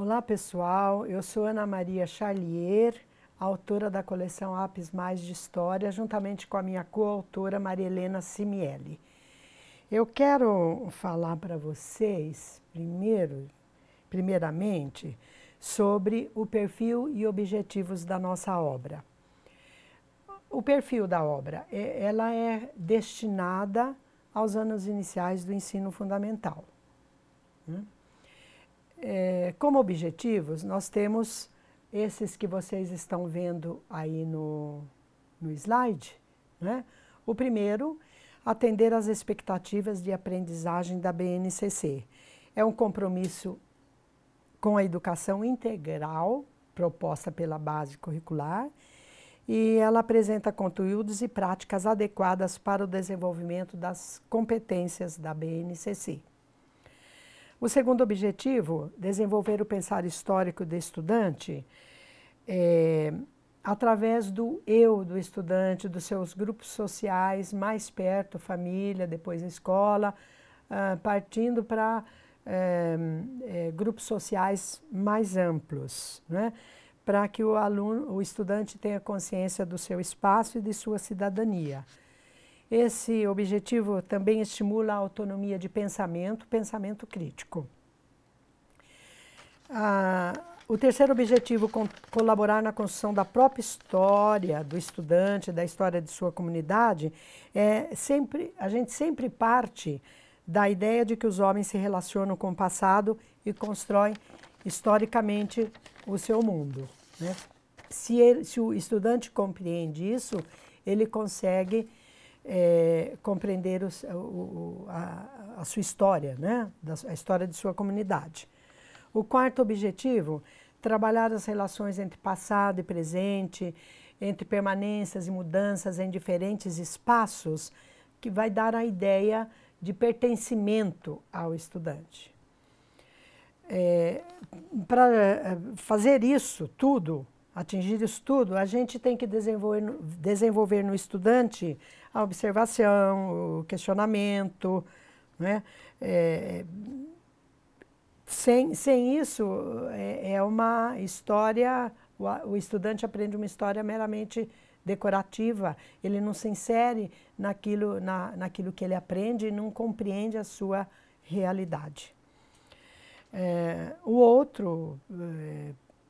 Olá pessoal, eu sou Ana Maria Charlier, autora da coleção Apis Mais de História, juntamente com a minha coautora Maria Helena Simieli. Eu quero falar para vocês, primeiramente, sobre o perfil e objetivos da nossa obra. O perfil da obra, ela é destinada aos anos iniciais do ensino fundamental. Como objetivos, nós temos esses que vocês estão vendo aí no slide, né? O primeiro, atender às expectativas de aprendizagem da BNCC. É um compromisso com a educação integral proposta pela base curricular e ela apresenta conteúdos e práticas adequadas para o desenvolvimento das competências da BNCC. O segundo objetivo, desenvolver o pensar histórico do estudante através do eu do estudante, dos seus grupos sociais mais perto, família, depois escola, partindo para grupos sociais mais amplos, né? Para que o estudante tenha consciência do seu espaço e de sua cidadania. Esse objetivo também estimula a autonomia de pensamento crítico. O terceiro objetivo, colaborar na construção da própria história do estudante, da história de sua comunidade, a gente sempre parte da ideia de que os homens se relacionam com o passado e constroem historicamente o seu mundo, né? Se o estudante compreende isso, ele consegue compreender a sua história, né? A história de sua comunidade. O quarto objetivo, trabalhar as relações entre passado e presente, entre permanências e mudanças em diferentes espaços, que vai dar a ideia de pertencimento ao estudante. Para fazer isso tudo, atingir isso tudo, a gente tem que desenvolver no estudante a observação, o questionamento, né? Sem isso, é uma história, o estudante aprende uma história meramente decorativa, ele não se insere naquilo que ele aprende e não compreende a sua realidade. O outro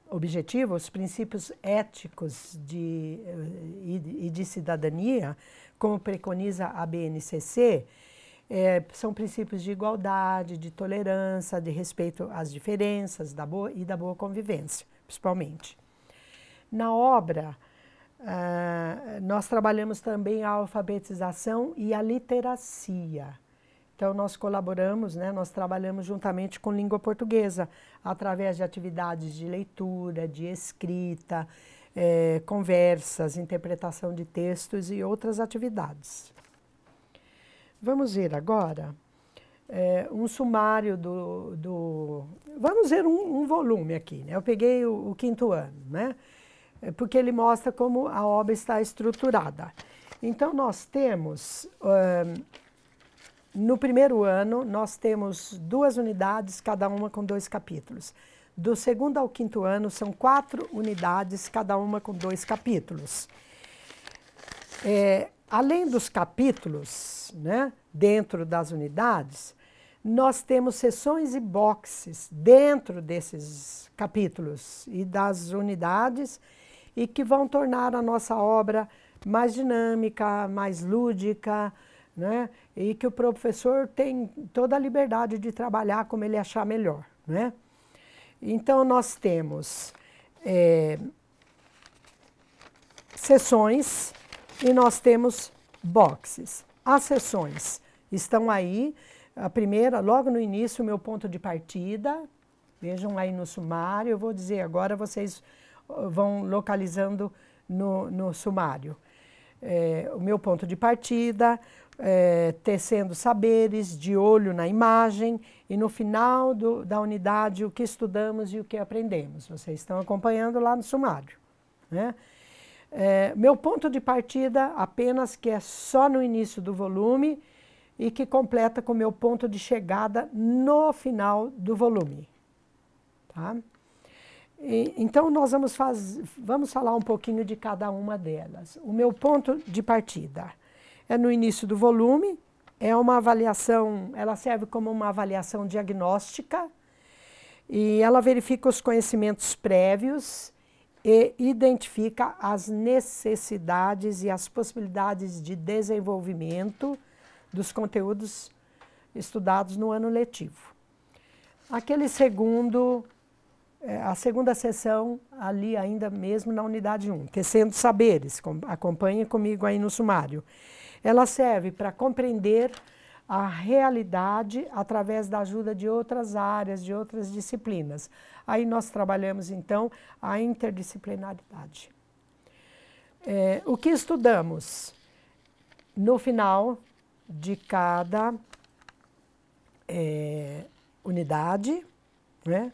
objetivo, os princípios éticos e de cidadania, como preconiza a BNCC, são princípios de igualdade, de tolerância, de respeito às diferenças e da boa convivência, principalmente. Na obra, nós trabalhamos também a alfabetização e a literacia. Então, nós colaboramos, né, nós trabalhamos juntamente com língua portuguesa, através de atividades de leitura, de escrita, conversas, interpretação de textos e outras atividades. Vamos ver agora um sumário vamos ver um volume aqui, né? Eu peguei o quinto ano, né? Porque ele mostra como a obra está estruturada. Então, nós temos... No primeiro ano, nós temos 2 unidades, cada uma com 2 capítulos. Do segundo ao quinto ano, são 4 unidades, cada uma com 2 capítulos. Além dos capítulos, né, dentro das unidades, nós temos seções e boxes dentro desses capítulos e das unidades e que vão tornar a nossa obra mais dinâmica, mais lúdica, né? E que o professor tem toda a liberdade de trabalhar como ele achar melhor, né? Então, nós temos sessões e nós temos boxes. As sessões estão aí, a primeira, logo no início, o meu ponto de partida, vejam aí no sumário, eu vou dizer agora, vocês vão localizando no sumário. O meu ponto de partida, tecendo saberes, de olho na imagem e no final da unidade o que estudamos e o que aprendemos. Vocês estão acompanhando lá no sumário, né? Meu ponto de partida apenas que é só no início do volume e que completa com o meu ponto de chegada no final do volume. Tá? Então, nós vamos falar um pouquinho de cada uma delas. O meu ponto de partida é no início do volume, é uma avaliação, ela serve como uma avaliação diagnóstica e ela verifica os conhecimentos prévios e identifica as necessidades e as possibilidades de desenvolvimento dos conteúdos estudados no ano letivo. A segunda sessão, ali ainda mesmo na unidade 1, Tecendo Saberes, acompanhe comigo aí no sumário. Ela serve para compreender a realidade através da ajuda de outras áreas, de outras disciplinas. Aí nós trabalhamos, então, a interdisciplinaridade. O que estudamos? No final de cada unidade, né?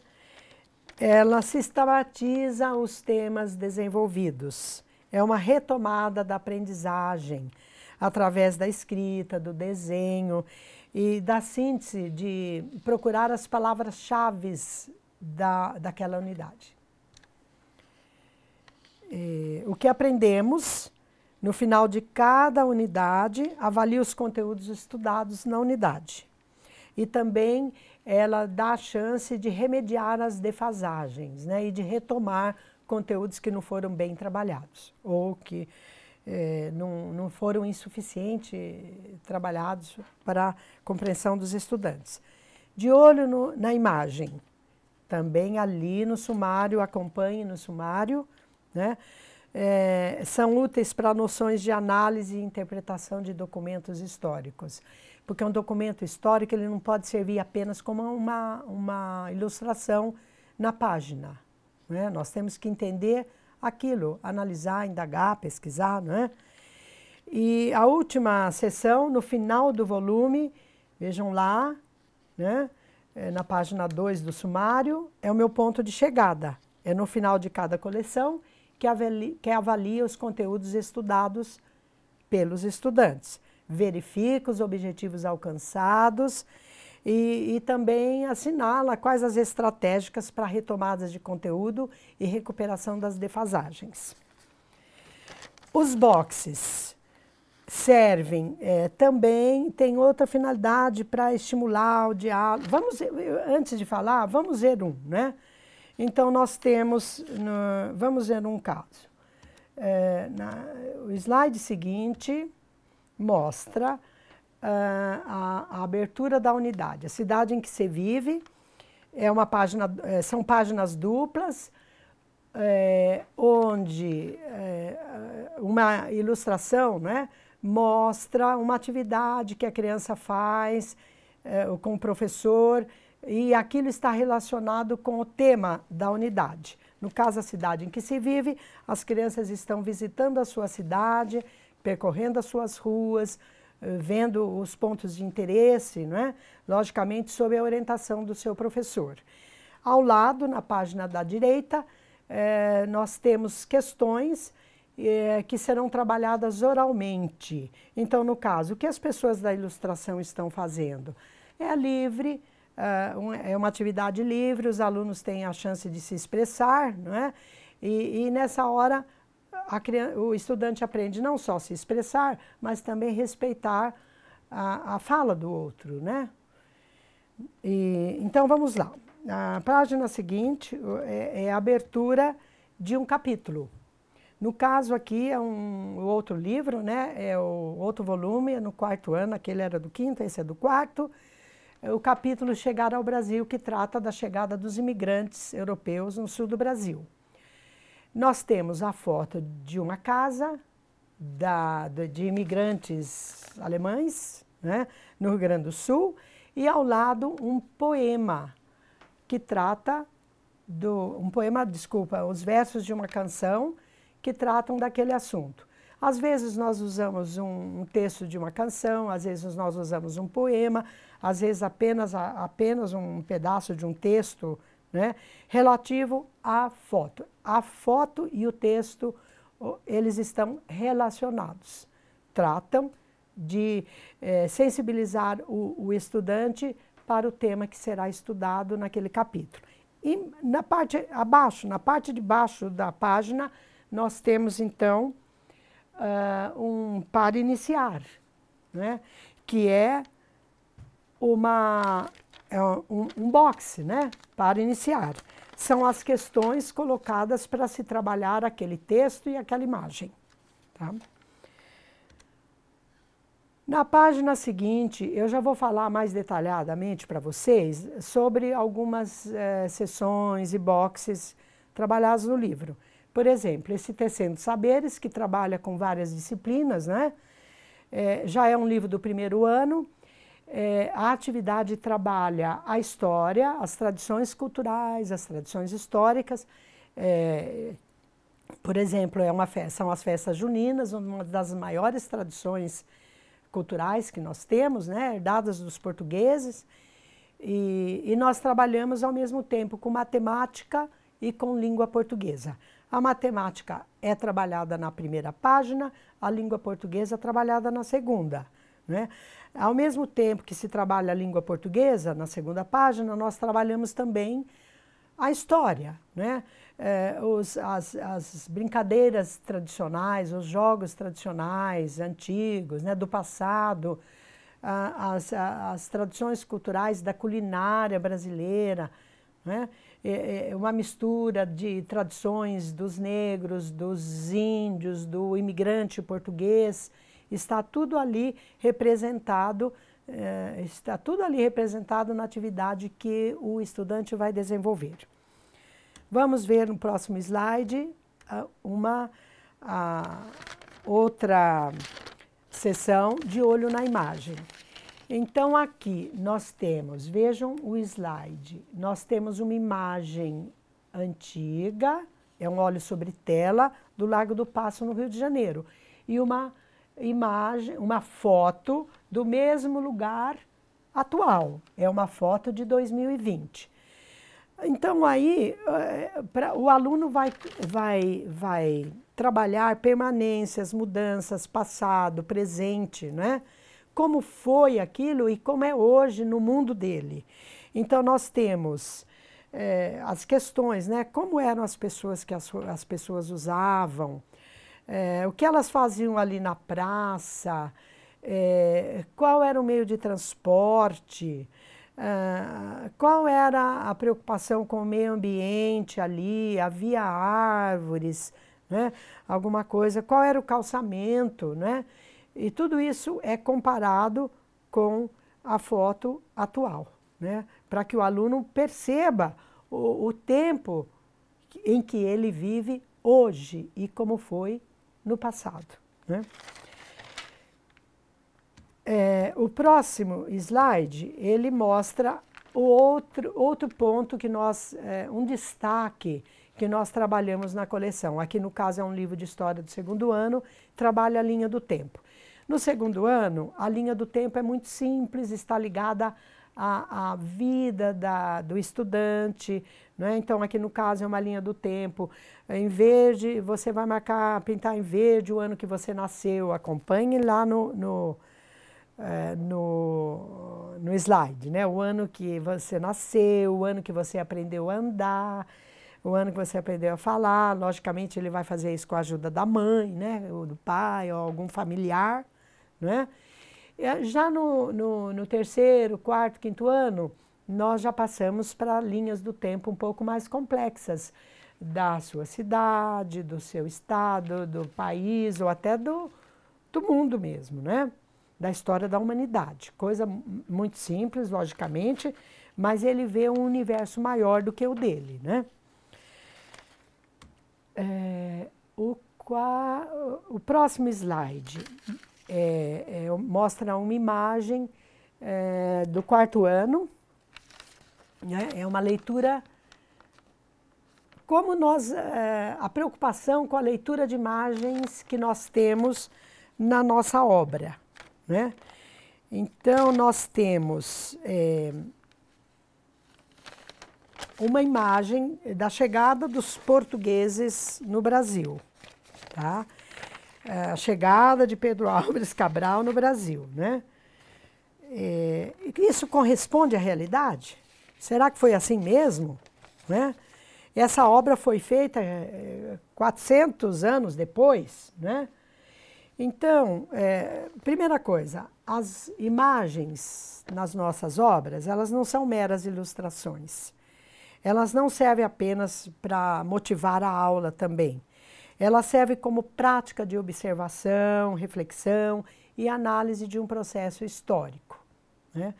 Ela sistematiza os temas desenvolvidos. É uma retomada da aprendizagem, através da escrita, do desenho e da síntese de procurar as palavras-chave daquela unidade. O que aprendemos, no final de cada unidade, avalia os conteúdos estudados na unidade. E também ela dá a chance de remediar as defasagens, né, e de retomar conteúdos que não foram bem trabalhados ou que não foram insuficiente trabalhados para a compreensão dos estudantes. De olho na imagem, também ali no sumário, acompanhe no sumário, né? São úteis para noções de análise e interpretação de documentos históricos, porque um documento histórico ele não pode servir apenas como uma ilustração na página, né? Nós temos que entender aquilo, analisar, indagar, pesquisar, né? E a última sessão, no final do volume, vejam lá, né? Na página 2 do sumário, é o meu ponto de chegada. É no final de cada coleção que avalia os conteúdos estudados pelos estudantes. Verifica os objetivos alcançados e também assinala quais as estratégicas para retomadas de conteúdo e recuperação das defasagens. Os boxes servem também, tem outra finalidade para estimular o diálogo. Antes de falar, vamos ver um, né? Então, nós temos, vamos ver um caso. O slide seguinte mostra a abertura da unidade. A cidade em que se vive são páginas duplas, onde uma ilustração, né, mostra uma atividade que a criança faz com o professor e aquilo está relacionado com o tema da unidade. No caso, a cidade em que se vive, as crianças estão visitando a sua cidade, percorrendo as suas ruas, vendo os pontos de interesse, não é? Logicamente, sob a orientação do seu professor. Ao lado, na página da direita, nós temos questões que serão trabalhadas oralmente. Então, no caso, o que as pessoas da ilustração estão fazendo? É livre, é uma atividade livre, os alunos têm a chance de se expressar, não é? E nessa hora, o estudante aprende não só se expressar, mas também respeitar a fala do outro, né? Então, vamos lá. A página seguinte é a abertura de um capítulo. No caso aqui é o outro livro, né? É o outro volume, é no 4º ano, aquele era do 5º, esse é do 4º. O capítulo Chegar ao Brasil, que trata da chegada dos imigrantes europeus no sul do Brasil. Nós temos a foto de uma casa de imigrantes alemães, né, no Rio Grande do Sul, e ao lado um poema que trata os versos de uma canção que tratam daquele assunto. Às vezes nós usamos um texto de uma canção, às vezes nós usamos um poema, às vezes apenas um pedaço de um texto, né, relativo à foto. A foto e o texto, eles estão relacionados. Tratam de sensibilizar o estudante para o tema que será estudado naquele capítulo. E na parte abaixo, na parte de baixo da página, nós temos então um para iniciar, né? Que é um box, né? Para iniciar. São as questões colocadas para se trabalhar aquele texto e aquela imagem. Tá? Na página seguinte, eu já vou falar mais detalhadamente para vocês sobre algumas seções e boxes trabalhados no livro. Por exemplo, esse Tecendo Saberes, que trabalha com várias disciplinas, né? Já é um livro do primeiro ano. A atividade trabalha a história, as tradições culturais, as tradições históricas. Por exemplo, são as festas juninas, uma das maiores tradições culturais que nós temos, né, herdadas dos portugueses, e nós trabalhamos ao mesmo tempo com matemática e com língua portuguesa. A matemática é trabalhada na primeira página, a língua portuguesa é trabalhada na segunda, né? Ao mesmo tempo que se trabalha a língua portuguesa, na segunda página, nós trabalhamos também a história, né? As brincadeiras tradicionais, os jogos tradicionais, antigos, né, do passado, as tradições culturais da culinária brasileira, né? Uma mistura de tradições dos negros, dos índios, do imigrante português, está tudo ali representado. Está tudo ali representado na atividade que o estudante vai desenvolver. Vamos ver no próximo slide outra seção de olho na imagem. Então aqui nós temos, vejam o slide, nós temos uma imagem antiga, é um óleo sobre tela do Largo do Paço, no Rio de Janeiro, e uma imagem, uma foto do mesmo lugar atual. É uma foto de 2020. Então, aí, o aluno vai trabalhar permanências, mudanças, passado, presente, né? Como foi aquilo e como é hoje no mundo dele. Então, nós temos as questões, né? Como eram as pessoas que as pessoas usavam, o que elas faziam ali na praça, qual era o meio de transporte, qual era a preocupação com o meio ambiente ali, havia árvores, né? Alguma coisa, qual era o calçamento, né? E tudo isso é comparado com a foto atual, né? Para que o aluno perceba o tempo em que ele vive hoje e como foi no passado, né? O próximo slide, ele mostra o outro ponto que um destaque que nós trabalhamos na coleção. Aqui, no caso, é um livro de história do segundo ano, trabalha a linha do tempo. No segundo ano, a linha do tempo é muito simples, está ligada à vida do estudante, né? Então, aqui no caso é uma linha do tempo. Em verde, você vai pintar em verde o ano que você nasceu. Acompanhe lá no slide, né? O ano que você nasceu, o ano que você aprendeu a andar, o ano que você aprendeu a falar. Logicamente, ele vai fazer isso com a ajuda da mãe, né? Ou do pai, ou algum familiar, né? Já no terceiro, quarto, quinto ano, nós já passamos para linhas do tempo um pouco mais complexas, da sua cidade, do seu estado, do país, ou até do mundo mesmo, né? Da história da humanidade. Coisa muito simples, logicamente, mas ele vê um universo maior do que o dele, né? O próximo slide mostra uma imagem do quarto ano, né? É uma leitura, a preocupação com a leitura de imagens que nós temos na nossa obra, né? Então, nós temos uma imagem da chegada dos portugueses no Brasil, tá? A chegada de Pedro Álvares Cabral no Brasil, né? Isso corresponde à realidade? Será que foi assim mesmo? né? Essa obra foi feita 400 anos depois, né? Então, primeira coisa, as imagens nas nossas obras, elas não são meras ilustrações. Elas não servem apenas para motivar a aula também. Elas servem como prática de observação, reflexão e análise de um processo histórico, né?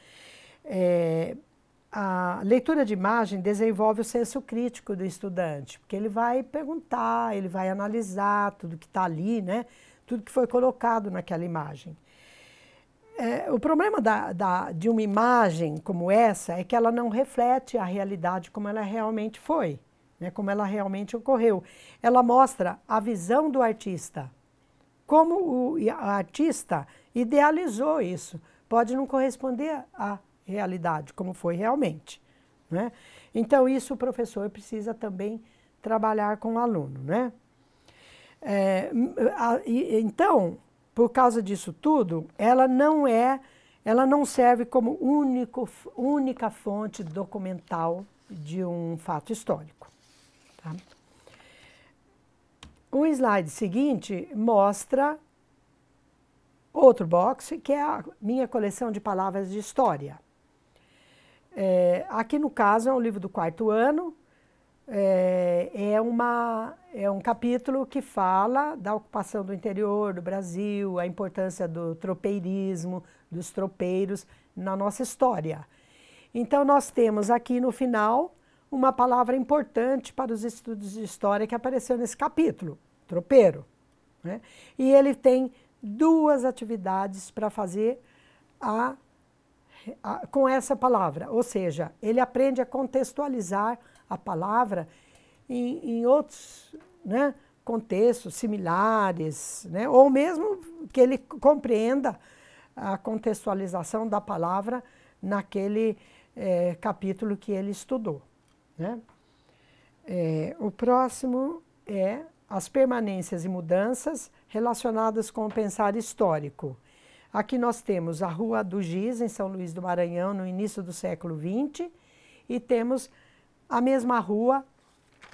A leitura de imagem desenvolve o senso crítico do estudante, porque ele vai perguntar, ele vai analisar tudo que está ali, né? Tudo que foi colocado naquela imagem. O problema de uma imagem como essa é que ela não reflete a realidade como ela realmente foi, né? Como ela realmente ocorreu. Ela mostra a visão do artista, como o artista idealizou isso. Pode não corresponder à realidade, como foi realmente, né? Então, isso o professor precisa também trabalhar com o aluno, né? Então, por causa disso tudo, ela não serve como única fonte documental de um fato histórico, tá? O slide seguinte mostra outro box, que é a minha coleção de palavras de história. Aqui, no caso, é um livro do 4º ano. É um capítulo que fala da ocupação do interior do Brasil, a importância do tropeirismo, dos tropeiros na nossa história. Então, nós temos aqui no final uma palavra importante para os estudos de história que apareceu nesse capítulo, tropeiro, né? E ele tem 2 atividades para fazer com essa palavra, ou seja, ele aprende a contextualizar a palavra em outros, né, contextos similares, né, ou mesmo que ele compreenda a contextualização da palavra naquele capítulo que ele estudou, né? O próximo é as permanências e mudanças relacionadas com o pensar histórico. Aqui nós temos a Rua do Giz, em São Luís do Maranhão, no início do século XX, e temos a mesma rua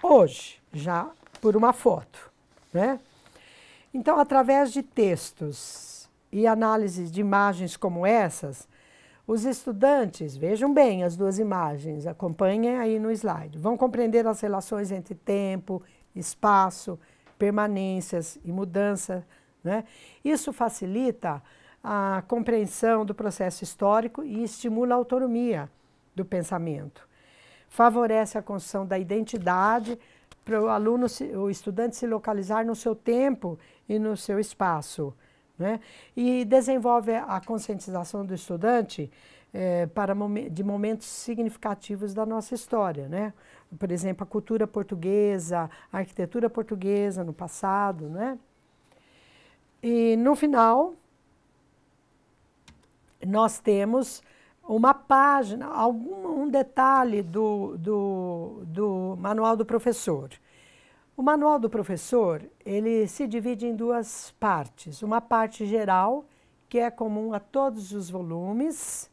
hoje, já por uma foto, né? Então, através de textos e análises de imagens como essas, os estudantes, vejam bem as 2 imagens, acompanhem aí no slide, vão compreender as relações entre tempo, espaço, permanências e mudança, né? Isso facilita a compreensão do processo histórico e estimula a autonomia do pensamento. Favorece a construção da identidade para o estudante se localizar no seu tempo e no seu espaço, né? E desenvolve a conscientização do estudante de momentos significativos da nossa história, né? Por exemplo, a cultura portuguesa, a arquitetura portuguesa no passado, né? E no final, nós temos uma página, um detalhe do manual do professor. O manual do professor, ele se divide em 2 partes. Uma parte geral, que é comum a todos os volumes,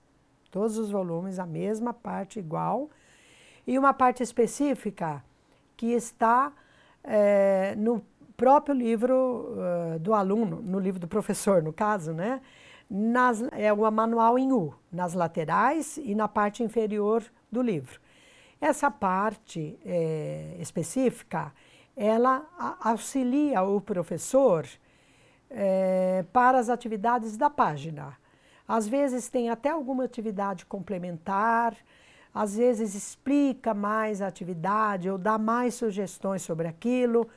a mesma parte igual, e uma parte específica que está no próprio livro do aluno, no livro do professor, no caso, né? É o manual em U, nas laterais e na parte inferior do livro. Essa parte específica, ela auxilia o professor para as atividades da página. Às vezes tem até alguma atividade complementar, às vezes explica mais a atividade ou dá mais sugestões sobre aquilo.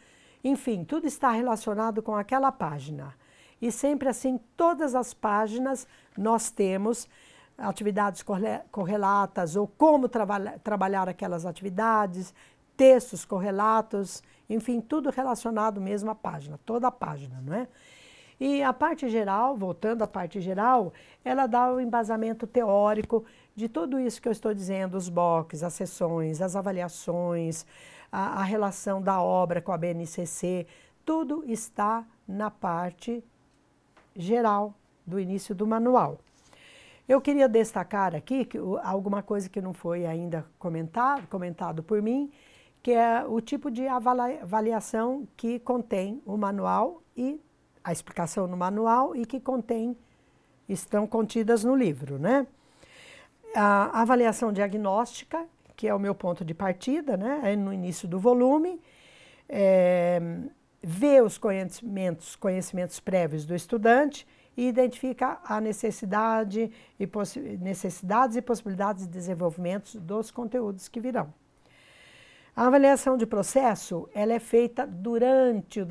Enfim, tudo está relacionado com aquela página. E sempre assim, todas as páginas nós temos atividades correlatas ou como trabalhar aquelas atividades, textos correlatos, enfim, tudo relacionado mesmo à página, toda a página, não é? E a parte geral, voltando à parte geral, ela dá o embasamento teórico de tudo isso que eu estou dizendo, os boxes, as sessões, as avaliações, a relação da obra com a BNCC, tudo está na parte geral do início do manual. Eu queria destacar aqui alguma coisa que não foi ainda comentado por mim, que é o tipo de avaliação que contém o manual e a explicação no manual e que estão contidas no livro, né? A avaliação diagnóstica, que é o meu ponto de partida, né? É no início do volume, vê os conhecimentos prévios do estudante e identifica a necessidades e possibilidades de desenvolvimento dos conteúdos que virão. A avaliação de processo, ela é feita durante o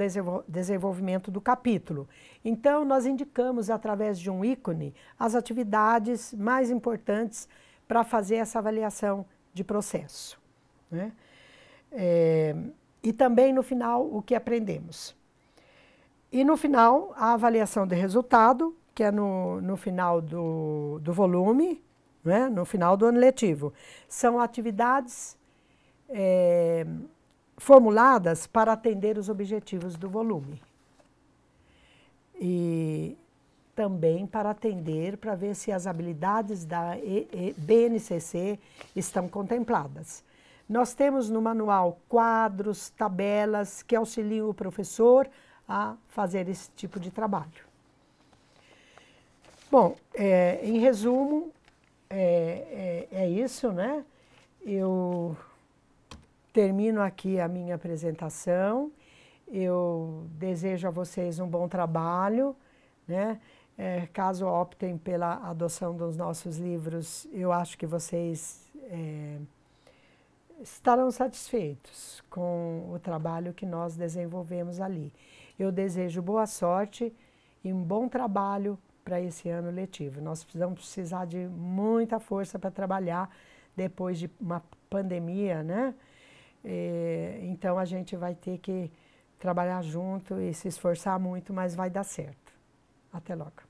desenvolvimento do capítulo. Então, nós indicamos, através de um ícone, as atividades mais importantes para fazer essa avaliação de processo, né? E também, no final, o que aprendemos. E, no final, a avaliação de resultado, que é no final do volume, né? No final do ano letivo. São atividades formuladas para atender os objetivos do volume. E também para ver se as habilidades da BNCC estão contempladas. Nós temos no manual quadros, tabelas que auxiliam o professor a fazer esse tipo de trabalho. Bom, em resumo, é isso, né? Eu termino aqui a minha apresentação. Eu desejo a vocês um bom trabalho, né? Caso optem pela adoção dos nossos livros, eu acho que vocês estarão satisfeitos com o trabalho que nós desenvolvemos ali. Eu desejo boa sorte e um bom trabalho para esse ano letivo. Nós vamos precisar de muita força para trabalhar depois de uma pandemia, né? Então a gente vai ter que trabalhar junto e se esforçar muito, mas vai dar certo. Até logo.